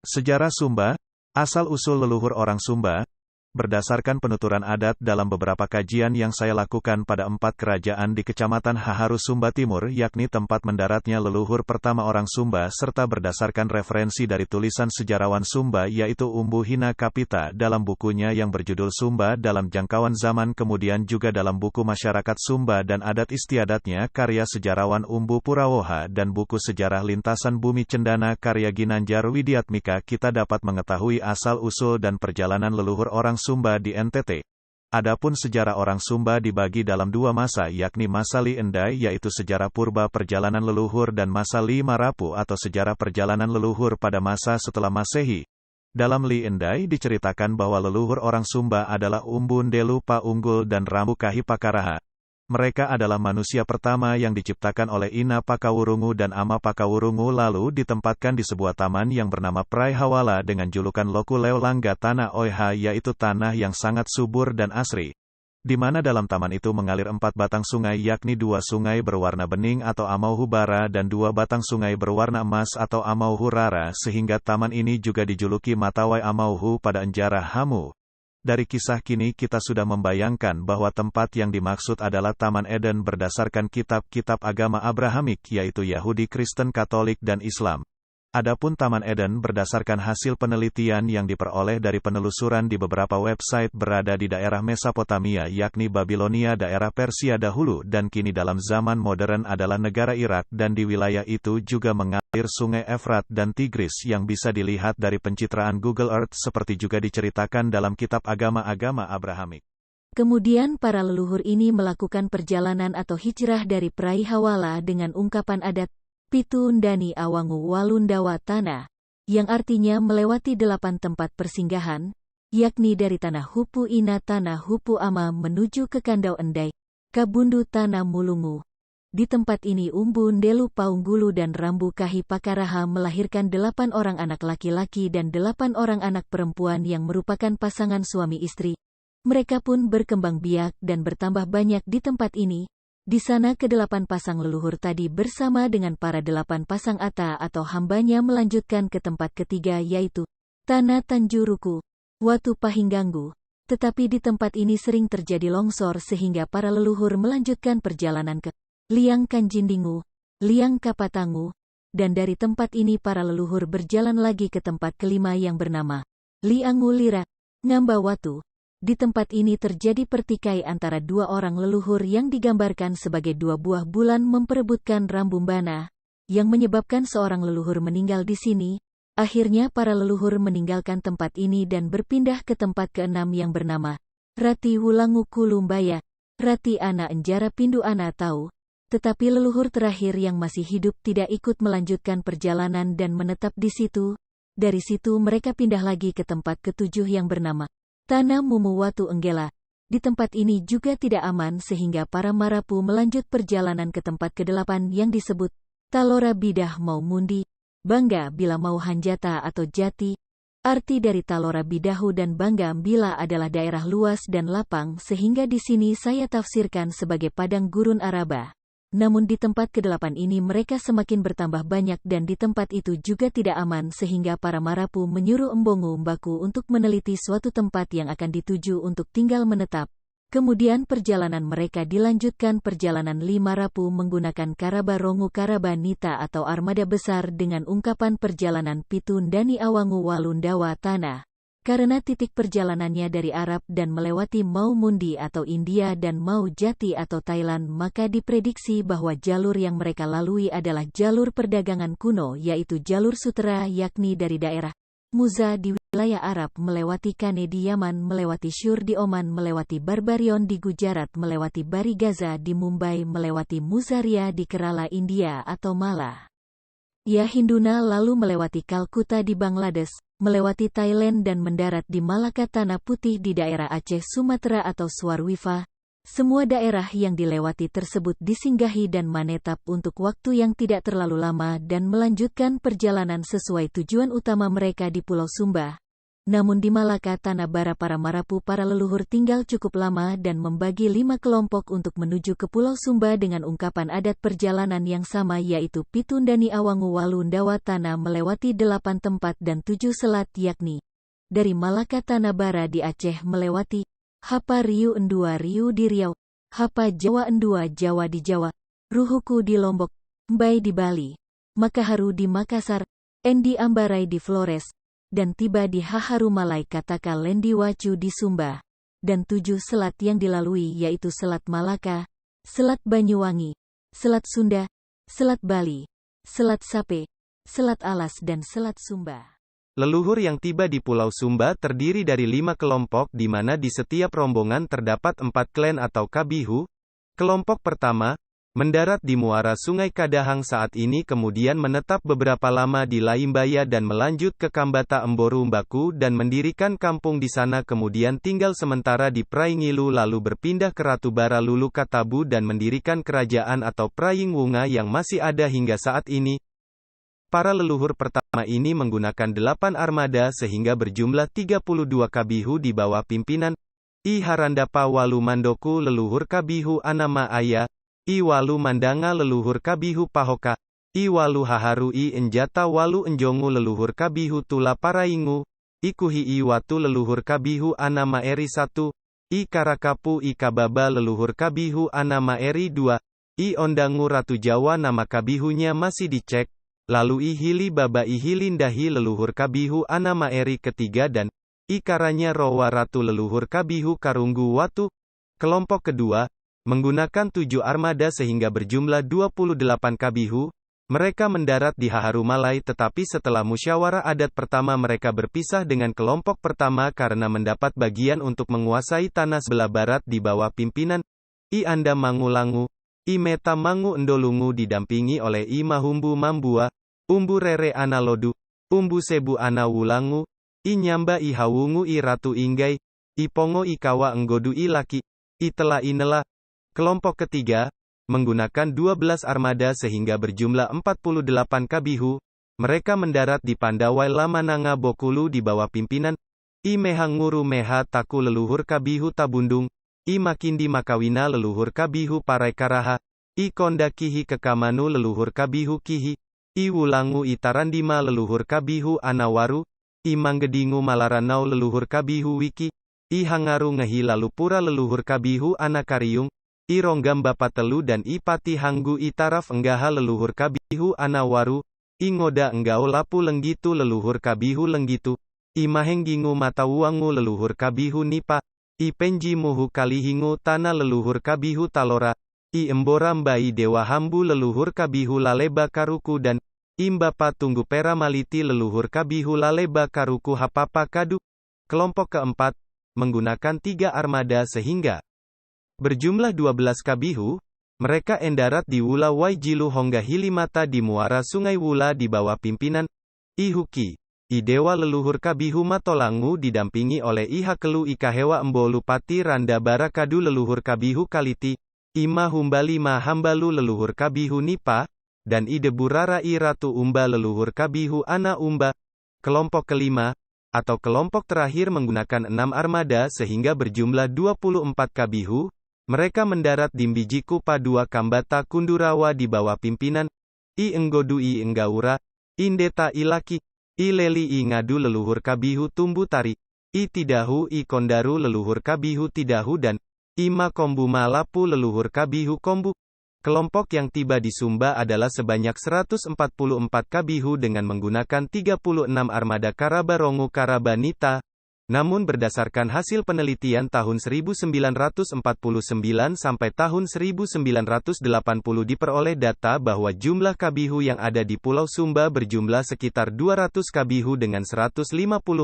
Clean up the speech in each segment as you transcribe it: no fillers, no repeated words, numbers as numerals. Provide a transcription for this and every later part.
Sejarah Sumba, asal-usul leluhur orang Sumba, berdasarkan penuturan adat dalam beberapa kajian yang saya lakukan pada 4 kerajaan di Kecamatan Haharu Sumba Timur, yakni tempat mendaratnya leluhur pertama orang Sumba, serta berdasarkan referensi dari tulisan sejarawan Sumba yaitu Umbu Hina Kapita dalam bukunya yang berjudul Sumba dalam Jangkauan Zaman, kemudian juga dalam buku Masyarakat Sumba dan Adat Istiadatnya karya sejarawan Umbu Purawoha dan buku Sejarah Lintasan Bumi Cendana karya Ginanjar Widiatmika, kita dapat mengetahui asal-usul dan perjalanan leluhur orang Sumba di NTT. Adapun sejarah orang Sumba dibagi dalam 2 masa, yakni masa Li Endai yaitu sejarah purba perjalanan leluhur dan masa Li Marapu atau sejarah perjalanan leluhur pada masa setelah Masehi. Dalam Li Endai diceritakan bahwa leluhur orang Sumba adalah Umbun Delu Pa Unggul dan Rambu Kahi Pakaraha. Mereka adalah manusia pertama yang diciptakan oleh Ina Pakawurungu dan Ama Pakawurungu, lalu ditempatkan di sebuah taman yang bernama Prai Hawala dengan julukan Loku Leolangga Tanah Oiha, yaitu tanah yang sangat subur dan asri. Di mana dalam taman itu mengalir 4 batang sungai, yakni 2 sungai berwarna bening atau Amauhu Bara dan 2 batang sungai berwarna emas atau Amauhu Rara, sehingga taman ini juga dijuluki Matawai Amauhu pada Enjara Hamu. Dari kisah kini kita sudah membayangkan bahwa tempat yang dimaksud adalah Taman Eden berdasarkan kitab-kitab agama Abrahamik yaitu Yahudi, Kristen, Katolik, dan Islam. Adapun Taman Eden berdasarkan hasil penelitian yang diperoleh dari penelusuran di beberapa website berada di daerah Mesopotamia yakni Babilonia, daerah Persia dahulu dan kini dalam zaman modern adalah negara Irak, dan di wilayah itu juga mengalir sungai Efrat dan Tigris yang bisa dilihat dari pencitraan Google Earth seperti juga diceritakan dalam kitab agama-agama Abrahamik. Kemudian para leluhur ini melakukan perjalanan atau hijrah dari Prai Hawala dengan ungkapan adat Pitu Ndani Awangu Walundawa Tanah, yang artinya melewati 8 tempat persinggahan, yakni dari Tanah Hupu Ina Tanah Hupu Ama menuju ke Kandau Endai, Kabundu Tanah Mulungu. Di tempat ini Umbu Ndelu Paunggulu dan Rambu Kahi Pakaraha melahirkan 8 orang anak laki-laki dan 8 orang anak perempuan yang merupakan pasangan suami istri. Mereka pun berkembang biak dan bertambah banyak di tempat ini. Di sana ke-8 pasang leluhur tadi bersama dengan para 8 pasang ata atau hambanya melanjutkan ke tempat ketiga yaitu Tanah Tanjuruku, Watu Pahingganggu. Tetapi di tempat ini sering terjadi longsor sehingga para leluhur melanjutkan perjalanan ke Liang Kanjindingu, Liang Kapatangu, dan dari tempat ini para leluhur berjalan lagi ke tempat kelima yang bernama Liangu Lira, Ngamba Watu. Di tempat ini terjadi pertikai antara 2 orang leluhur yang digambarkan sebagai 2 buah bulan memperebutkan Rambumbana, yang menyebabkan seorang leluhur meninggal di sini. Akhirnya para leluhur meninggalkan tempat ini dan berpindah ke tempat ke-6 yang bernama Rati Wulangu Kulumbaya, Rati Ana Enjara Pindu Ana Tahu. Tetapi leluhur terakhir yang masih hidup tidak ikut melanjutkan perjalanan dan menetap di situ. Dari situ mereka pindah lagi ke tempat ke-7 yang bernama Tanah Mumu Watu Enggela. Di tempat ini juga tidak aman sehingga para Marapu melanjut perjalanan ke tempat ke-8 yang disebut Talora Bidah Mau Mundi, Bangga Bila Mau Hanjata atau Jati. Arti dari Talora Bidahu dan Bangga Bila adalah daerah luas dan lapang sehingga di sini saya tafsirkan sebagai padang gurun Araba. Namun di tempat ke-8 ini mereka semakin bertambah banyak dan di tempat itu juga tidak aman sehingga para Marapu menyuruh Embongu Mbaku untuk meneliti suatu tempat yang akan dituju untuk tinggal menetap. Kemudian perjalanan mereka dilanjutkan. Perjalanan Li Marapu menggunakan Karabarongu Karabanita atau armada besar dengan ungkapan perjalanan Pitu Ndani Awangu Walundawa Tanah. Karena titik perjalanannya dari Arab dan melewati Mau Mundi atau India dan Mau Jati atau Thailand, maka diprediksi bahwa jalur yang mereka lalui adalah jalur perdagangan kuno yaitu jalur sutera, yakni dari daerah Muza di wilayah Arab melewati Kane di Yaman, melewati Syur di Oman, melewati Barbarion di Gujarat, melewati Bari Gaza di Mumbai, melewati Muzaria di Kerala India atau Malah ya Hinduna, lalu melewati Kalkuta di Bangladesh, melewati Thailand dan mendarat di Malaka Tanah Putih di daerah Aceh, Sumatera atau Swarwifa. Semua daerah yang dilewati tersebut disinggahi dan menetap untuk waktu yang tidak terlalu lama dan melanjutkan perjalanan sesuai tujuan utama mereka di Pulau Sumba. Namun di Malaka Tanah Bara para marapu para leluhur tinggal cukup lama dan membagi 5 kelompok untuk menuju ke Pulau Sumba dengan ungkapan adat perjalanan yang sama yaitu Pitundani Awangu Walundawa Tanah melewati 8 tempat dan 7 selat yakni dari Malaka Tanah Bara di Aceh melewati Hapa Riu Endua Riu di Riau, Hapa Jawa Endua Jawa di Jawa, Ruhuku di Lombok, Mbai di Bali, Makaharu di Makassar, Endi Ambarai di Flores, dan tiba di Haharumalai Kataka Lendi Wacu di Sumba, dan 7 selat yang dilalui yaitu Selat Malaka, Selat Banyuwangi, Selat Sunda, Selat Bali, Selat Sape, Selat Alas dan Selat Sumba. Leluhur yang tiba di Pulau Sumba terdiri dari 5 kelompok di mana di setiap rombongan terdapat 4 klan atau kabihu. Kelompok pertama, mendarat di muara Sungai Kadahang saat ini kemudian menetap beberapa lama di Laimbaya dan melanjut ke Kambata Emboru Mbaku dan mendirikan kampung di sana kemudian tinggal sementara di Praingilu lalu berpindah ke Ratubara Lulu Katabu dan mendirikan kerajaan atau Praying Wunga yang masih ada hingga saat ini. Para leluhur pertama ini menggunakan 8 armada sehingga berjumlah 32 kabihu di bawah pimpinan I Harandapa Walu Mandoku leluhur kabihu Anama Aya, I Walu Mandanga leluhur kabihu Pahoka, I Walu Haharu I Enjata Walu Enjongu leluhur kabihu Tula Paraingu, I Kuhi I Watu leluhur kabihu Anama Eri 1, I Karakapu I Kababa leluhur kabihu Anama Eri 2, I Ondangu Ratu Jawa nama kabihunya masih dicek, lalu I Hili Baba I Hilindahi leluhur kabihu Anama Eri ketiga dan I Karanya Rowa Ratu leluhur kabihu Karunggu Watu. Kelompok kedua, menggunakan 7 armada sehingga berjumlah 28 kabihu, mereka mendarat di Haharumalai tetapi setelah musyawarah adat pertama mereka berpisah dengan kelompok pertama karena mendapat bagian untuk menguasai tanah sebelah barat di bawah pimpinan I Anda Mangulangu, I Meta Mangu Endolungu didampingi oleh I Mahumbu Mambua, Umbu Rere Analodu, Umbu Sebu Anawulangu, I Nyamba I Hawungu I Ratu Inggai, I Pongo I Kawa Enggodu I Laki, I Tela Inela. Kelompok ketiga, menggunakan 12 armada sehingga berjumlah 48 kabihu, mereka mendarat di Pandawai Lamananga Bokulu di bawah pimpinan I Mehanguru Meha Taku leluhur kabihu Tabundung, I Makindi Makawina leluhur kabihu Paraikaraha, I Konda Kihi Kekamanu leluhur kabihu Kihi, I Wulangu I Tarandima leluhur kabihu Anawaru, I Manggedingu Malaranau leluhur kabihu Wiki, I Hangaru Ngehi Lalupura leluhur kabihu Anakariung, I Ronggam Bapatelu dan I Pati Hanggu I Taraf Enggaha leluhur kabihu Anawaru, I Ngoda Enggau Lapu Lenggitu leluhur kabihu Lenggitu, I Mahenggingu Matawuangu leluhur kabihu Nipa, I Penji Muhu Kalihingu Tanah leluhur kabihu Talora, I Embora Mbai Dewa Hambu leluhur kabihu Laleba Karuku dan I Mbapa Tunggu Pera Maliti leluhur kabihu Laleba Karuku Hapapa Kadu. Kelompok keempat, menggunakan 3 armada sehingga berjumlah 12 kabihu, mereka endarat di Wula Waijilu Hongga Hilimata di muara Sungai Wula di bawah pimpinan I Huki, I Dewa leluhur kabihu Matolangu didampingi oleh I Hakelu I Kahewa Embolu Pati Randa Barakadu leluhur kabihu Kaliti, I Mahumbali Mahambalu leluhur kabihu Nipa, dan I Deburara I Ratu Umba leluhur kabihu Ana Umba. Kelompok kelima, atau kelompok terakhir menggunakan 6 armada sehingga berjumlah 24 kabihu, mereka mendarat di Mbijiku Padua Kambata Kundurawa di bawah pimpinan I Enggodu I Enggaura, Indeta I Laki, I Leli I Ngadu leluhur kabihu Tumbu Tari, I Tidahu I Kondaru leluhur kabihu Tidahu dan I Makombu Malapu leluhur kabihu Kombu. Kelompok yang tiba di Sumba adalah sebanyak 144 kabihu dengan menggunakan 36 armada Karabarongu Karabanita. Namun berdasarkan hasil penelitian tahun 1949 sampai tahun 1980 diperoleh data bahwa jumlah kabihu yang ada di Pulau Sumba berjumlah sekitar 200 kabihu dengan 150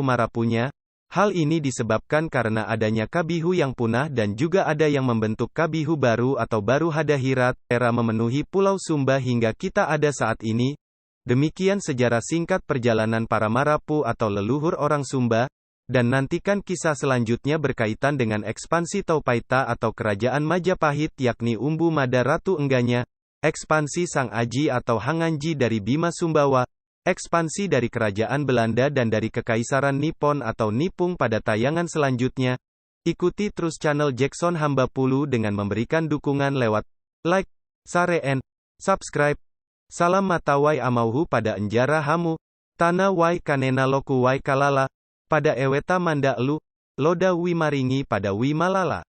marapunya. Hal ini disebabkan karena adanya kabihu yang punah dan juga ada yang membentuk kabihu baru atau baru hadahirat, era memenuhi Pulau Sumba hingga kita ada saat ini. Demikian sejarah singkat perjalanan para marapu atau leluhur orang Sumba. Dan nantikan kisah selanjutnya berkaitan dengan ekspansi Taupaita atau kerajaan Majapahit yakni Umbu Mada Ratu Engganya, ekspansi Sang Aji atau Hanganji dari Bima Sumbawa, ekspansi dari kerajaan Belanda dan dari Kekaisaran Nippon atau Nipung pada tayangan selanjutnya. Ikuti terus channel Jackson Hamba Pulu dengan memberikan dukungan lewat like, share and subscribe. Salam mata wai amauhu pada enjara hamu, tanah wai kanena loku wai kalala, pada eweta manda elu, loda wi maringi pada wi malala.